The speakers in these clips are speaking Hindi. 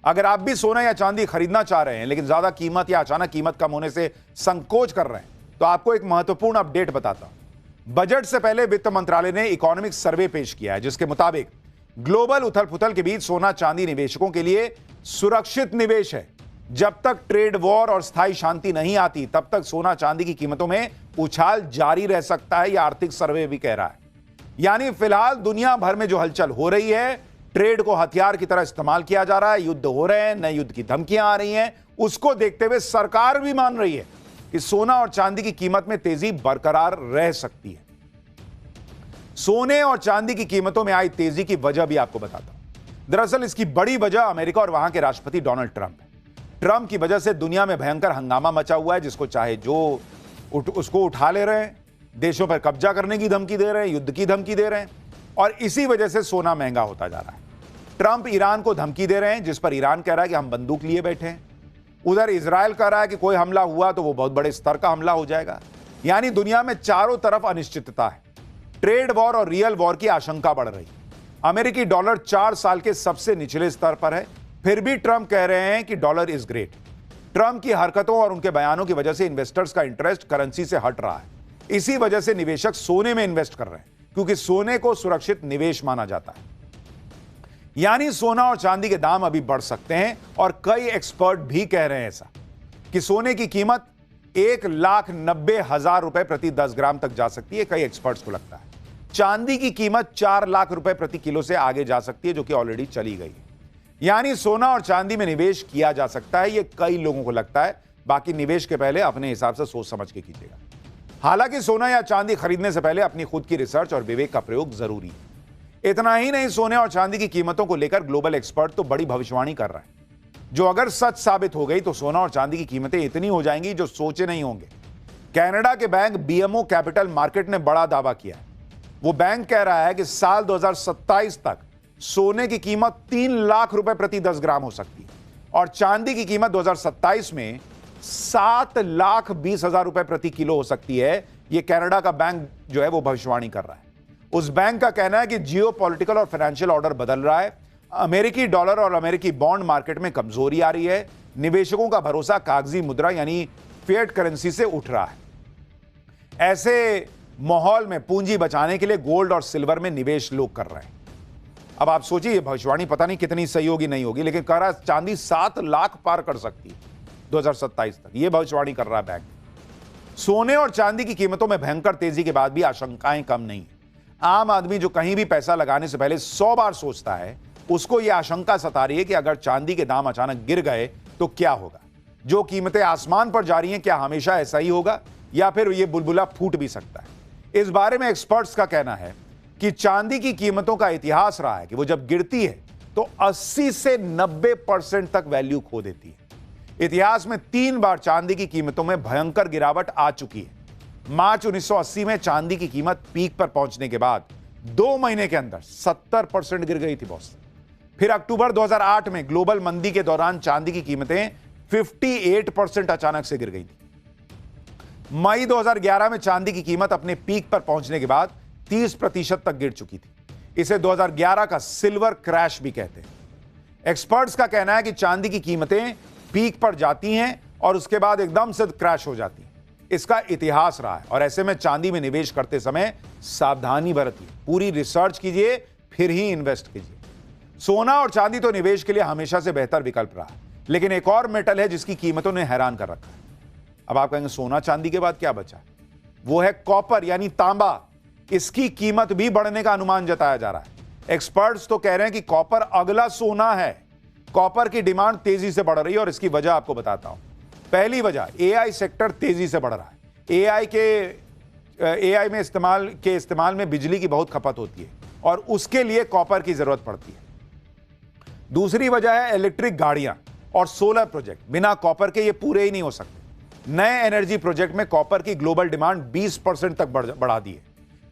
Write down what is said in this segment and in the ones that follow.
अगर आप भी सोना या चांदी खरीदना चाह रहे हैं लेकिन ज्यादा कीमत या अचानक कीमत कम होने से संकोच कर रहे हैं, तो आपको एक महत्वपूर्ण अपडेट बताता हूं। बजट से पहले वित्त मंत्रालय ने इकोनॉमिक सर्वे पेश किया है, जिसके मुताबिक ग्लोबल उथल पुथल के बीच सोना चांदी निवेशकों के लिए सुरक्षित निवेश है। जब तक ट्रेड वॉर और स्थायी शांति नहीं आती, तब तक सोना चांदी की कीमतों में उछाल जारी रह सकता है, यह आर्थिक सर्वे भी कह रहा है। यानी फिलहाल दुनिया भर में जो हलचल हो रही है, ट्रेड को हथियार की तरह इस्तेमाल किया जा रहा है, युद्ध हो रहे हैं, नए युद्ध की धमकियां आ रही हैं, उसको देखते हुए सरकार भी मान रही है कि सोना और चांदी की कीमत में तेजी बरकरार रह सकती है। सोने और चांदी की कीमतों में आई तेजी की वजह भी आपको बताता हूं। दरअसल इसकी बड़ी वजह अमेरिका और वहां के राष्ट्रपति डोनाल्ड ट्रंप है। ट्रंप की वजह से दुनिया में भयंकर हंगामा मचा हुआ है, जिसको चाहे जो उसको उठा ले रहे हैं, देशों पर कब्जा करने की धमकी दे रहे हैं, युद्ध की धमकी दे रहे हैं, और इसी वजह से सोना महंगा होता जा रहा है। ट्रंप ईरान को धमकी दे रहे हैं, जिस पर ईरान कह रहा है कि हम बंदूक लिए बैठे हैं। उधर इजराइल कह रहा है कि कोई हमला हुआ तो वो बहुत बड़े स्तर का हमला हो जाएगा। यानी दुनिया में चारों तरफ अनिश्चितता है। ट्रेड वॉर और रियल वॉर की आशंका बढ़ रही है। अमेरिकी डॉलर 4 साल के सबसे निचले स्तर पर है, फिर भी ट्रंप कह रहे हैं कि डॉलर इज ग्रेट। ट्रंप की हरकतों और उनके बयानों की वजह से इन्वेस्टर्स का इंटरेस्ट करेंसी से हट रहा है। इसी वजह से निवेशक सोने में इन्वेस्ट कर रहे हैं, क्योंकि सोने को सुरक्षित निवेश माना जाता है। यानी सोना और चांदी के दाम अभी बढ़ सकते हैं, और कई एक्सपर्ट भी कह रहे हैं ऐसा कि सोने की कीमत 1,90,000 रुपए प्रति 10 ग्राम तक जा सकती है। कई एक्सपर्ट्स को लगता है चांदी की कीमत 4 लाख रुपए प्रति किलो से आगे जा सकती है, जो कि ऑलरेडी चली गई है। यानी सोना और चांदी में निवेश किया जा सकता है, यह कई लोगों को लगता है। बाकी निवेश के पहले अपने हिसाब से सोच समझ के कीजिएगा। हालांकि सोना या चांदी खरीदने से पहले अपनी खुद की रिसर्च और विवेक का प्रयोग जरूरी है। इतना ही नहीं, सोने और चांदी की कीमतों को लेकर ग्लोबल एक्सपर्ट तो बड़ी भविष्यवाणी कर रहे हैं, जो अगर सच साबित हो गई तो सोना और चांदी की कीमतें इतनी हो जाएंगी जो सोचे नहीं होंगे। कनाडा के बैंक BMO कैपिटल मार्केट ने बड़ा दावा किया है। वो बैंक कह रहा है कि साल 2027 तक सोने की कीमत 3 लाख रुपए प्रति 10 ग्राम हो सकती है, और चांदी की कीमत 2027 में 7,20,000 रुपए प्रति किलो हो सकती है। यह कनाडा का बैंक जो है वो भविष्यवाणी कर रहा है। उस बैंक का कहना है कि जियो पॉलिटिकल और फाइनेंशियल ऑर्डर बदल रहा है। अमेरिकी डॉलर और अमेरिकी बॉन्ड मार्केट में कमजोरी आ रही है। निवेशकों का भरोसा कागजी मुद्रा यानी फिएट करेंसी से उठ रहा है। ऐसे माहौल में पूंजी बचाने के लिए गोल्ड और सिल्वर में निवेश लोग कर रहे हैं। अब आप सोचिए, भविष्यवाणी पता नहीं कितनी सही होगी नहीं होगी, लेकिन कह रहा है चांदी 7 लाख पार कर सकती है 2027 तक। यह भविष्यवाणी कर रहा है बैंक। सोने और चांदी की कीमतों में भयंकर तेजी के बाद भी आशंकाएं कम नहीं है। आम आदमी जो कहीं भी पैसा लगाने से पहले 100 बार सोचता है, उसको यह आशंका सता रही है कि अगर चांदी के दाम अचानक गिर गए तो क्या होगा। जो कीमतें आसमान पर जा रही हैं, क्या हमेशा ऐसा ही होगा, या फिर यह बुलबुला फूट भी सकता है। इस बारे में एक्सपर्ट्स का कहना है कि चांदी की कीमतों का इतिहास रहा है कि वो जब गिरती है तो 80 से 90% तक वैल्यू खो देती है। इतिहास में 3 बार चांदी की कीमतों में भयंकर गिरावट आ चुकी है। मार्च 1980 में चांदी की कीमत पीक पर पहुंचने के बाद 2 महीने के अंदर 70% गिर गई थी बॉस। फिर अक्टूबर 2008 में ग्लोबल मंदी के दौरान चांदी की कीमतें 58% अचानक से गिर गई थी। मई 2011 में चांदी की कीमत अपने पीक पर पहुंचने के बाद 30% तक गिर चुकी थी। इसे 2011 का सिल्वर क्रैश भी कहते हैं। एक्सपर्ट्स का कहना है कि चांदी की कीमतें पीक पर जाती हैं और उसके बाद एकदम से क्रैश हो जाती हैं। इसका इतिहास रहा है, और ऐसे में चांदी में निवेश करते समय सावधानी बरतिए, पूरी रिसर्च कीजिए, फिर ही इन्वेस्ट कीजिए। सोना और चांदी तो निवेश के लिए हमेशा से बेहतर विकल्प रहा है, लेकिन एक और मेटल है जिसकी कीमतों ने हैरान कर रखा है। अब आप कहेंगे सोना चांदी के बाद क्या बचा? वो है कॉपर यानी तांबा। इसकी कीमत भी बढ़ने का अनुमान जताया जा रहा है। एक्सपर्ट्स तो कह रहे हैं कि कॉपर अगला सोना है। कॉपर की डिमांड तेजी से बढ़ रही है, और इसकी वजह आपको बताता हूं। पहली वजह, AI सेक्टर तेजी से बढ़ रहा है। AI में इस्तेमाल में बिजली की बहुत खपत होती है, और उसके लिए कॉपर की जरूरत पड़ती है। दूसरी वजह है इलेक्ट्रिक गाड़ियां और सोलर प्रोजेक्ट। बिना कॉपर के ये पूरे ही नहीं हो सकते। नए एनर्जी प्रोजेक्ट में कॉपर की ग्लोबल डिमांड 20% तक बढ़ा दी है।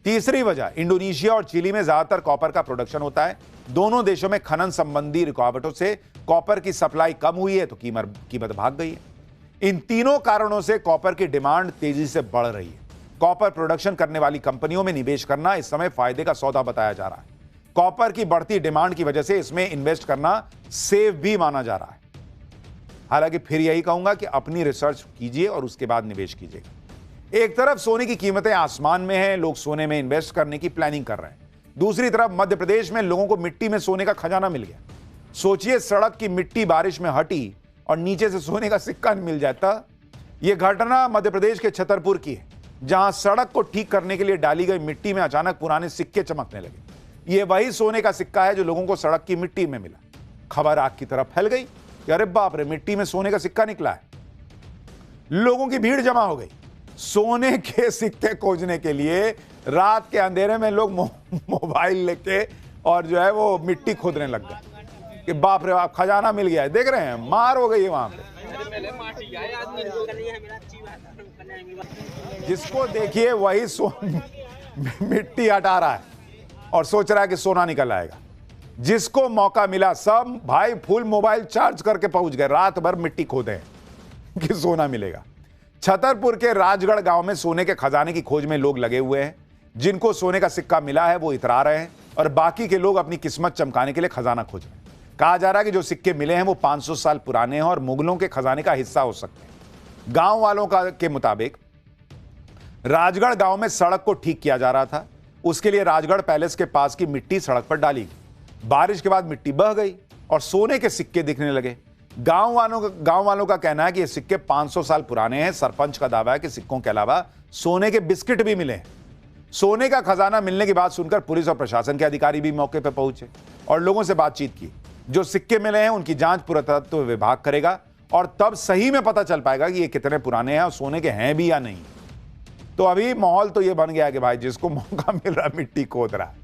तीसरी वजह, इंडोनेशिया और चिली में ज्यादातर कॉपर का प्रोडक्शन होता है। दोनों देशों में खनन संबंधी रुकावटों से कॉपर की सप्लाई कम हुई है, तो कीमत भाग गई है। इन तीनों कारणों से कॉपर की डिमांड तेजी से बढ़ रही है। कॉपर प्रोडक्शन करने वाली कंपनियों में निवेश करना इस समय फायदे का सौदा बताया जा रहा है। कॉपर की बढ़ती डिमांड की वजह से इसमें इन्वेस्ट करना सेफ भी माना जा रहा है। हालांकि फिर यही कहूंगा कि अपनी रिसर्च कीजिए और उसके बाद निवेश कीजिएगा। एक तरफ सोने की कीमतें आसमान में हैं, लोग सोने में इन्वेस्ट करने की प्लानिंग कर रहे हैं। दूसरी तरफ मध्य प्रदेश में लोगों को मिट्टी में सोने का खजाना मिल गया। सोचिए, सड़क की मिट्टी बारिश में हटी और नीचे से सोने का सिक्का मिल जाता। यह घटना मध्य प्रदेश के छतरपुर की है, जहां सड़क को ठीक करने के लिए डाली गई मिट्टी में अचानक पुराने सिक्के चमकने लगे। यह वही सोने का सिक्का है जो लोगों को सड़क की मिट्टी में मिला। खबर आग की तरफ फैल गई कि अरे बाप रे, मिट्टी में सोने का सिक्का निकला है। लोगों की भीड़ जमा हो गई। सोने के सिक्के खोजने के लिए रात के अंधेरे में लोग मोबाइल लेके और जो है वो मिट्टी खोदने लग गए कि बाप रे बाप, खजाना मिल गया है। देख रहे हैं, मार हो गई है वहां पे। जिसको देखिए वही मिट्टी हटा रहा है और सोच रहा है कि सोना निकल आएगा। जिसको मौका मिला सब भाई फुल मोबाइल चार्ज करके पहुंच गए, रात भर मिट्टी खोदे कि सोना मिलेगा। छतरपुर के राजगढ़ गांव में सोने के खजाने की खोज में लोग लगे हुए हैं। जिनको सोने का सिक्का मिला है वो इतरा रहे हैं और बाकी के लोग अपनी किस्मत चमकाने के लिए खजाना खोज रहे हैं। कहा जा रहा है कि जो सिक्के मिले हैं वो 500 साल पुराने हैं और मुगलों के खजाने का हिस्सा हो सकते हैं। गांव वालों के मुताबिक राजगढ़ गांव में सड़क को ठीक किया जा रहा था। उसके लिए राजगढ़ पैलेस के पास की मिट्टी सड़क पर डाली गई। बारिश के बाद मिट्टी बह गई और सोने के सिक्के दिखने लगे। गांव वालों का कहना है कि ये सिक्के 500 साल पुराने हैं। सरपंच का दावा है कि सिक्कों के अलावा सोने के बिस्किट भी मिले हैं। सोने का खजाना मिलने की बात सुनकर पुलिस और प्रशासन के अधिकारी भी मौके पर पहुंचे और लोगों से बातचीत की। जो सिक्के मिले हैं उनकी जांच पुरातत्व विभाग करेगा और तब सही में पता चल पाएगा कि ये कितने पुराने हैं और सोने के हैं भी या नहीं। तो अभी माहौल तो ये बन गया कि भाई जिसको मौका मिल रहा मिट्टी खोद रहा है।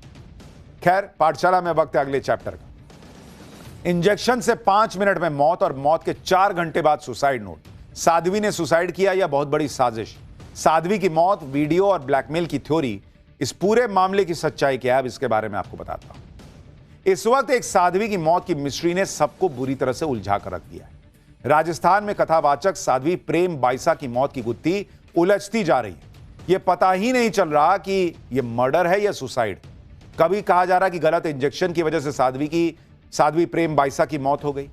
खैर, पाठशाला में वक्त है अगले चैप्टर का। इंजेक्शन से 5 मिनट में मौत और मौत के 4 घंटे बाद सुसाइड नोट। साध्वी ने सुसाइड किया या बहुत बड़ी साजिश? साध्वी की मौत, वीडियो और ब्लैकमेल की थ्योरी, इस पूरे मामले की सच्चाई क्या है, अब इसके बारे में आपको बताता हूं। इस वक्त एक साध्वी की मौत की मिस्ट्री ने सबको बुरी तरह से उलझा कर रख दिया है। राजस्थान में कथावाचक साध्वी प्रेम बाइसा की मौत की गुत्थी उलझती जा रही है। यह पता ही नहीं चल रहा कि यह मर्डर है या सुसाइड। कभी कहा जा रहा कि गलत इंजेक्शन की वजह से साध्वी प्रेम बाइसा की मौत हो गई,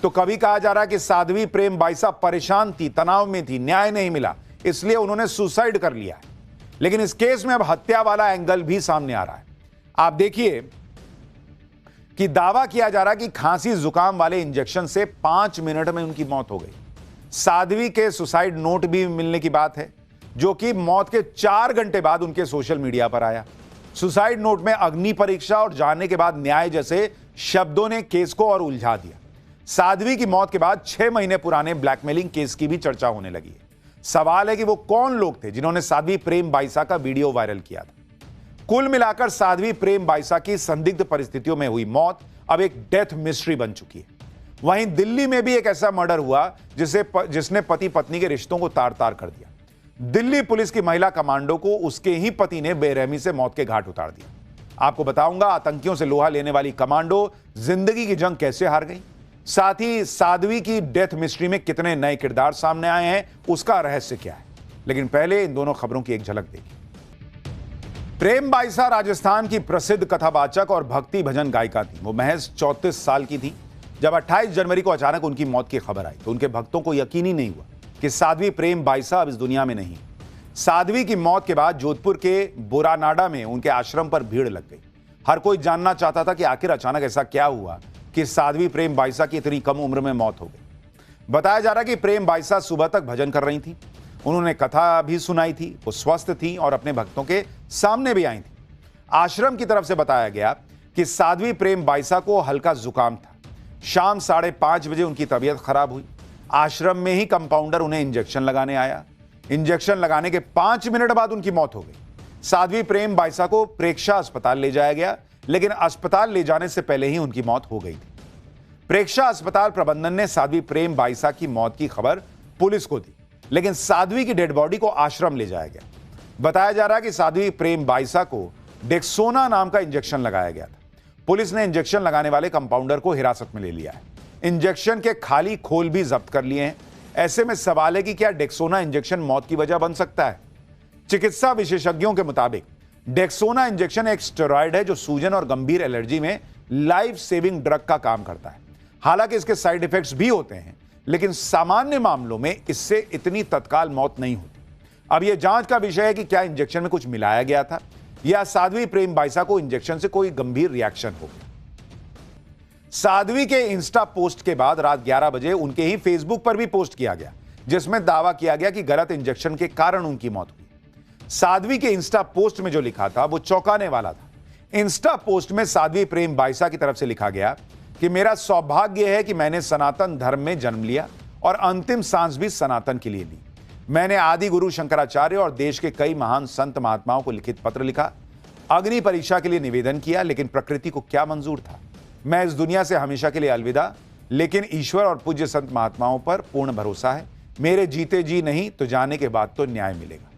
तो कभी कहा जा रहा कि साध्वी प्रेम बाइसा परेशान थी, तनाव में थी, न्याय नहीं मिला, इसलिए उन्होंने सुसाइड कर लिया है। लेकिन इस केस में अब हत्या वाला एंगल भी सामने आ रहा है। आप देखिए कि दावा किया जा रहा है कि खांसी जुकाम वाले इंजेक्शन से 5 मिनट में उनकी मौत हो गई। साध्वी के सुसाइड नोट भी मिलने की बात है, जो कि मौत के 4 घंटे बाद उनके सोशल मीडिया पर आया। सुसाइड नोट में अग्नि परीक्षा और जाने के बाद न्याय जैसे शब्दों ने केस को और उलझा दिया। साध्वी की मौत के बाद 6 महीने पुराने ब्लैकमेलिंग केस की भी चर्चा होने लगी है। सवाल है कि वो कौन लोग थे जिन्होंने साध्वी प्रेम बाइसा का वीडियो वायरल किया था। कुल मिलाकर साध्वी प्रेम बाइसा की संदिग्ध परिस्थितियों में हुई मौत अब एक डेथ मिस्ट्री बन चुकी है। वहीं दिल्ली में भी एक ऐसा मर्डर हुआ जिसने पति पत्नी के रिश्तों को तार तार कर दिया। दिल्ली पुलिस की महिला कमांडो को उसके ही पति ने बेरहमी से मौत के घाट उतार दिया। आपको बताऊंगा आतंकियों से लोहा लेने वाली कमांडो जिंदगी की जंग कैसे हार गई, साथ ही साध्वी की डेथ मिस्ट्री में कितने नए किरदार सामने आए हैं, उसका रहस्य क्या है। लेकिन पहले इन दोनों खबरों की एक झलक देखिए। प्रेम बाइसा राजस्थान की प्रसिद्ध कथावाचक और भक्ति भजन गायिका थी। वो महज 34 साल की थी जब 28 जनवरी को अचानक उनकी मौत की खबर आई तो उनके भक्तों को यकीन ही नहीं हुआ कि साध्वी प्रेम बाइसा अब इस दुनिया में नहीं। साध्वी की मौत के बाद जोधपुर के बोरानाडा में उनके आश्रम पर भीड़ लग गई। हर कोई जानना चाहता था कि आखिर अचानक ऐसा क्या हुआ कि साध्वी प्रेम बाइसा की इतनी कम उम्र में मौत हो गई। बताया जा रहा कि प्रेम बाइसा सुबह तक भजन कर रही थी, उन्होंने कथा भी सुनाई थी, वो स्वस्थ थी और अपने भक्तों के सामने भी आई थी। आश्रम की तरफ से बताया गया कि साध्वी प्रेम बाइसा को हल्का जुकाम था। शाम 5:30 बजे उनकी तबीयत खराब हुई। आश्रम में ही कंपाउंडर उन्हें इंजेक्शन लगाने आया। इंजेक्शन लगाने के 5 मिनट बाद उनकी मौत हो गई। साध्वी प्रेम बाइसा को प्रेक्षा अस्पताल ले जाया गया, लेकिन अस्पताल ले जाने से पहले ही उनकी मौत हो गई थी। प्रेक्षा अस्पताल प्रबंधन ने साध्वी प्रेम बाइसा की मौत की खबर पुलिस को दी, लेकिन साध्वी की डेड बॉडी को आश्रम ले जाया गया। बताया जा रहा है कि साध्वी प्रेम बाइसा को डेक्सोना नाम का इंजेक्शन लगाया गया था। पुलिस ने इंजेक्शन लगाने वाले कंपाउंडर को हिरासत में ले लिया है। इंजेक्शन के खाली खोल भी जब्त कर लिए हैं। ऐसे में सवाल है कि क्या डेक्सोना इंजेक्शन मौत की वजह बन सकता है? चिकित्सा विशेषज्ञों के मुताबिक डेक्सोना इंजेक्शन एक स्टेरॉयड है जो सूजन और गंभीर एलर्जी में लाइफ सेविंग ड्रग का काम करता है। हालांकि इसके साइड इफेक्ट्स भी होते हैं, लेकिन सामान्य मामलों में इससे इतनी तत्काल मौत नहीं होती। अब यह जांच का विषय है कि क्या इंजेक्शन में कुछ मिलाया गया था या साध्वी प्रेम बाइसा को इंजेक्शन से कोई गंभीर रिएक्शन हो गया। साध्वी के इंस्टा पोस्ट के बाद रात 11 बजे उनके ही फेसबुक पर भी पोस्ट किया गया, जिसमें दावा किया गया कि गलत इंजेक्शन के कारण उनकी मौत हुई। साध्वी के इंस्टा पोस्ट में जो लिखा था वो चौंकाने वाला था। इंस्टा पोस्ट में साध्वी प्रेम बाइसा की तरफ से लिखा गया कि मेरा सौभाग्य है कि मैंने सनातन धर्म में जन्म लिया और अंतिम सांस भी सनातन के लिए ली। मैंने आदि गुरु शंकराचार्य और देश के कई महान संत महात्माओं को लिखित पत्र लिखा, अग्नि परीक्षा के लिए निवेदन किया, लेकिन प्रकृति को क्या मंजूर था। मैं इस दुनिया से हमेशा के लिए अलविदा, लेकिन ईश्वर और पूज्य संत महात्माओं पर पूर्ण भरोसा है। मेरे जीते जी नहीं तो जाने के बाद तो न्याय मिलेगा।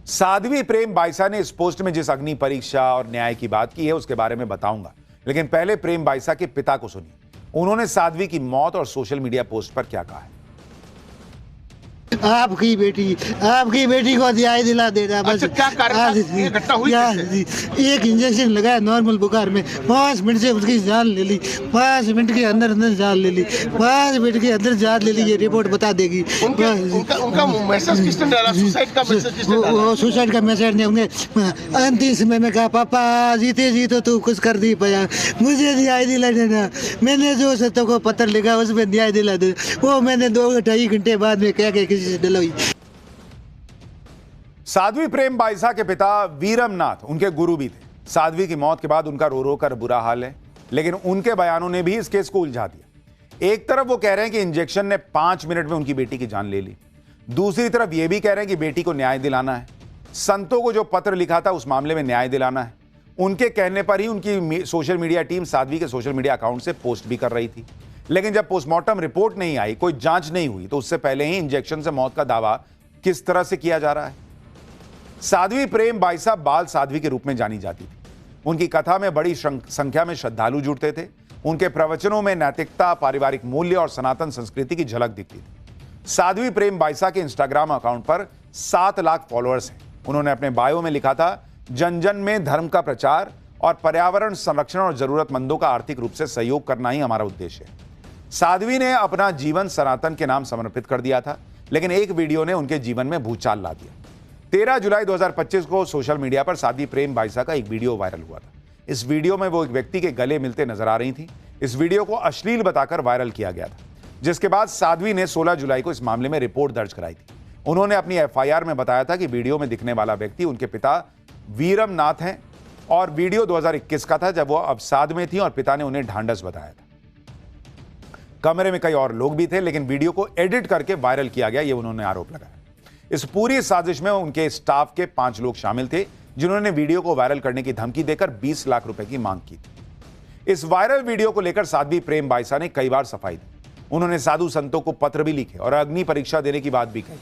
साध्वी प्रेम बाइसा ने इस पोस्ट में जिस अग्नि परीक्षा और न्याय की बात की है उसके बारे में बताऊंगा, लेकिन पहले प्रेम बाइसा के पिता को सुनिए। उन्होंने साध्वी की मौत और सोशल मीडिया पोस्ट पर क्या कहा है। आपकी बेटी को न्याय दिला देना बस। अच्छा, क्या कारण घटना हुई? एक इंजेक्शन लगाया नॉर्मल बुखार में, 5 मिनट से उसकी जान ले ली। 5 मिनट के अंदर जान ले ली। 5 मिनट के अंदर जान ले ली। ये रिपोर्ट बता देगी। उनका मैसेज किसने डाला? सुसाइड का मैसेज किसने डाला? वो सुसाइड का मैसेज ने उन्हें अंतिम समय में कहा, पापा जीते जी तो तू कुछ कर नहीं पाया, मुझे न्याय दिला देना। मैंने जो सत्यों को पत्र लिखा उसमें न्याय दिला दे। वो मैंने 2-2.5 घंटे बाद में क्या किसी से डलोई। साध्वी प्रेम बाइसा के पिता वीरमनाथ उनके गुरु भी थे। साध्वी की मौत के बाद उनका रो रो कर बुरा हाल है, लेकिन उनके बयानों ने भी इस केस को उलझा दिया। एक तरफ वो कह रहे हैं कि इंजेक्शन ने 5 मिनट में उनकी बेटी की जान ले ली, दूसरी तरफ ये भी कह रहे हैं कि बेटी को न्याय दिलाना है। संतों को जो पत्र लिखा था उस मामले में न्याय दिलाना है। उनके कहने पर ही उनकी सोशल मीडिया टीम साध्वी के सोशल मीडिया अकाउंट से पोस्ट भी कर रही थी, लेकिन जब पोस्टमार्टम रिपोर्ट नहीं आई, कोई जांच नहीं हुई, तो उससे पहले ही इंजेक्शन से मौत का दावा किस तरह से किया जा रहा है। साध्वी प्रेम बाइसा बाल साध्वी के रूप में जानी जाती थी। उनकी कथा में बड़ी संख्या में श्रद्धालु जुड़ते थे। उनके प्रवचनों में नैतिकता, पारिवारिक मूल्य और सनातन संस्कृति की झलक दिखती थी। साध्वी प्रेम बाइसा के इंस्टाग्राम अकाउंट पर 7 लाख फॉलोअर्स हैं। उन्होंने अपने बायो में लिखा था, जन जन में धर्म का प्रचार और पर्यावरण संरक्षण और जरूरतमंदों का आर्थिक रूप से सहयोग करना ही हमारा उद्देश्य है। साध्वी ने अपना जीवन सनातन के नाम समर्पित कर दिया था, लेकिन एक वीडियो ने उनके जीवन में भूचाल ला दिया। 13 जुलाई 2025 को सोशल मीडिया पर साध्वी प्रेम बाइसा का एक वीडियो वायरल हुआ था। इस वीडियो में वो एक व्यक्ति के गले मिलते नजर आ रही थी। इस वीडियो को अश्लील बताकर वायरल किया गया था, जिसके बाद साध्वी ने 16 जुलाई को इस मामले में रिपोर्ट दर्ज कराई थी। उन्होंने अपनी FIR में बताया था कि वीडियो में दिखने वाला व्यक्ति उनके पिता वीरमनाथ हैं और वीडियो 2021 का था, जब वो अवसाद में थी और पिता ने उन्हें ढांढस बताया था। कमरे में कई और लोग भी थे, लेकिन वीडियो को एडिट करके वायरल किया गया, ये उन्होंने आरोप लगाया। इस पूरी साजिश में उनके स्टाफ के 5 लोग शामिल थे, जिन्होंने वीडियो को वायरल करने की धमकी देकर 20 लाख रुपए की मांग की थी। इस वायरल वीडियो को लेकर साध्वी प्रेम बाइसा ने कई बार सफाई दी। उन्होंने साधु संतों को पत्र भी लिखे और अग्नि परीक्षा देने की बात भी कही।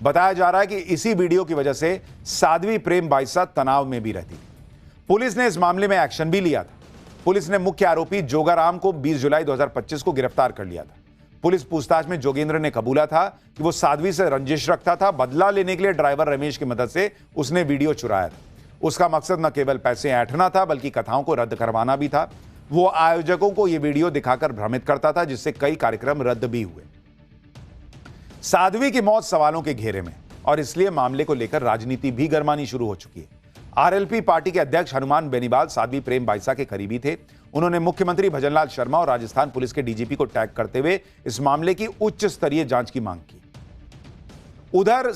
बताया जा रहा है कि इसी वीडियो की वजह से साध्वी प्रेम बाइसा तनाव में भी रहती थी। पुलिस ने इस मामले में एक्शन भी लिया था। पुलिस ने मुख्य आरोपी जोगाराम को 20 जुलाई 2025 को गिरफ्तार कर लिया था। पुलिस पूछताछ में जोगेंद्र ने कबूला था कि वो साध्वी से रंजिश रखता था। बदला लेने के लिए ड्राइवर रमेश की मदद से उसने वीडियो चुराया था। उसका मकसद न केवल पैसे ऐंठना था, बल्कि कथाओं को रद्द करवाना भी था। वो आयोजकों को ये वीडियो दिखाकर भ्रमित करता था, जिससे कई कार्यक्रम रद्द भी हुए। साध्वी की मौत सवालों के घेरे में, और इसलिए मामले को लेकर राजनीति भी गरमानी शुरू हो चुकी है। RLP पार्टी के अध्यक्ष हनुमान बेनीवाल साध्वी प्रेम बाइसा के करीबी थे। उन्होंने मुख्यमंत्री भजनलाल शर्मा और राजस्थान पुलिस के DGP को टैग करते हुए इस मामले की उच्च स्तरीय जांच की मांग की। उधर